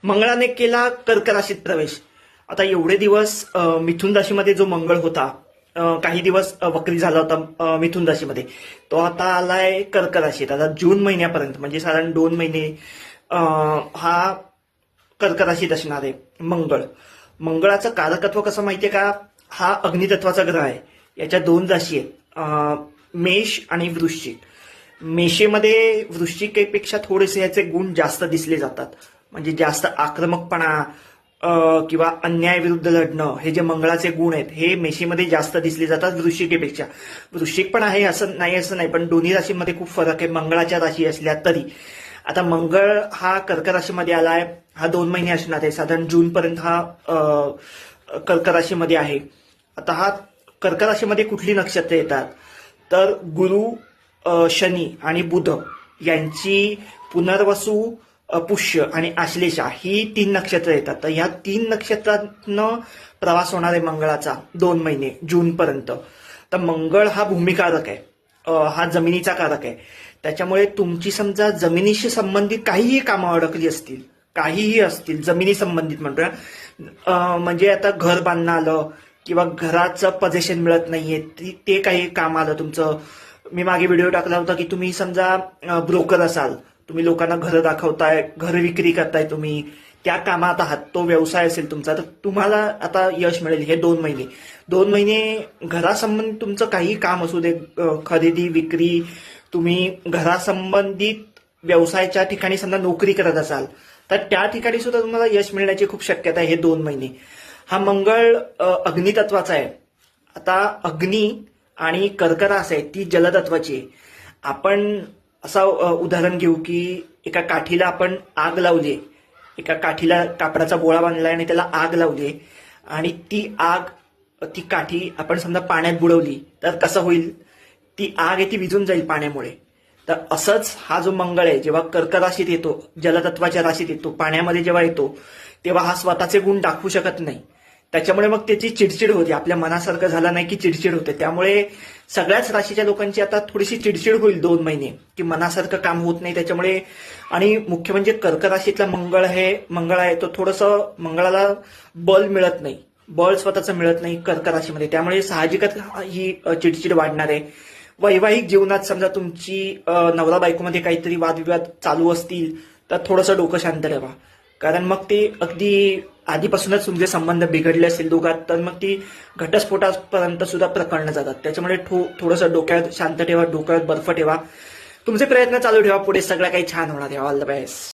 मंगळाने केला कर्क राशीत प्रवेश. आता एवढे दिवस मिथुन राशीमध्ये जो मंगळ होता, काही दिवस वक्री झाला होता मिथुन राशीमध्ये, तो आता आलाय कर्क राशीत. आता जून महिन्यापर्यंत म्हणजे साधारण 2 महिने हा कर्क राशीत असणार आहे मंगळ. मंगळाचं कारकत्व कसं माहितीये का? हा अग्नितत्वाचा ग्रह आहे. याच्या 2 राशी आहेत, मेष आणि वृश्चिक. मेषेमध्ये वृश्चिकेपेक्षा थोडेसे याचे गुण जास्त दिसले जातात, म्हणजे जास्त आक्रमकपणा किंवा अन्यायाविरुद्ध लढणं, हे जे मंगळाचे गुण आहेत हे मेषेमध्ये जास्त दिसले जातात वृश्चिकेपेक्षा. वृश्चिक पण आहे असं नाही, पण दोन्ही राशीमध्ये खूप फरक आहे मंगळाच्या राशी असल्या तरी. आता मंगळ हा कर्क राशीमध्ये आलाय, हा 2 महिने असणार आहे, साधारण जून पर्यंत हा कर्क राशीमध्ये आहे. आता हा कर्क राशीमध्ये कुठली नक्षत्र येतात तर गुरु, शनी आणि बुध यांची पुनर्वसू, पुष्य आणि आश्लेषा ही 3 नक्षत्र येतात. तर ह्या 3 नक्षत्रातनं प्रवास होणार आहे मंगळाचा 2 महिने जून पर्यंत. तर मंगळ हा भूमिकारक आहे, हा जमिनीचा कारक आहे. त्याच्यामुळे तुमची समजा जमिनीशी संबंधित काहीही कामं अडकली असतील, काहीही असतील जमिनी संबंधित म्हणतोय, म्हणजे आता घर बांधणं आलं किंवा घराचं पोझिशन मिळत नाहीये, ते काही काम आलं तुमचं. मी मागे व्हिडिओ टाकला होता की तुम्ही समजा ब्रोकर असाल, तुम्ही लोकांना घरं दाखवताय, घर विक्री करताय, तुम्ही त्या कामात आहात, तो व्यवसाय असेल तुमचा, तर तुम्हाला आता यश मिळेल हे 2 महिने. 2 महिने घरासंबंधित तुमचं काही काम असू दे, खरेदी विक्री, तुम्ही घरासंबंधित व्यवसायाच्या ठिकाणी समजा नोकरी करत असाल तर त्या ठिकाणी सुद्धा तुम्हाला यश मिळण्याची खूप शक्यता आहे हे 2 महिने. हा मंगळ अग्नितत्वाचा आहे. आता अग्नी आणि कर्क रास आहे ती जलतत्वाची आहे. आपण असं उदाहरण घेऊ की एका काठीला आपण आग लावली, एका काठीला कापडाचा गोळा बांधलाय आणि त्याला आग लावली, आणि ती काठी आपण समजा पाण्यात बुडवली तर कसं होईल? ती आग आहे ती विझून जाईल पाण्यामुळे. तर असंच हा जो मंगळ आहे जेव्हा कर्क राशीत येतो, जलतत्वाच्या राशीत येतो, पाण्यामध्ये जेव्हा येतो, तेव्हा हा स्वतःचे गुण दाखवू शकत नाही. त्याच्यामुळे मग त्याची चिडचिड होते, आपल्या मनासारखं झालं नाही की चिडचिड होते. त्यामुळे सगळ्याच राशीच्या लोकांची आता थोडीशी चिडचिड होईल 2 महिने, की मनासारखं काम होत नाही त्याच्यामुळे. आणि मुख्य म्हणजे कर्क राशीतला मंगळ आहे, तो थोडंसं मंगळाला बल मिळत नाही, बळ स्वतःचं मिळत नाही कर्क राशीमध्ये. त्यामुळे साहजिकच ही चिडचिड वाढणार आहे. वैवाहिक जीवनात समजा तुमची नवरा बायकोमध्ये काहीतरी वादविवाद चालू असतील तर थोडंसं डोकं शांत ठेवा, कारण मग ते अगदी आधीपासूनच तुमचे संबंध बिघडले असतील दोघात तर मग ती घटस्फोटापर्यंत सुद्धा प्रकरणं जातात. त्याच्यामुळे थोडंसं डोक्यात शांत ठेवा, डोक्यात बर्फ ठेवा, तुमचे प्रयत्न चालू ठेवा, पुढे सगळं काही छान होणार आहे. All the best.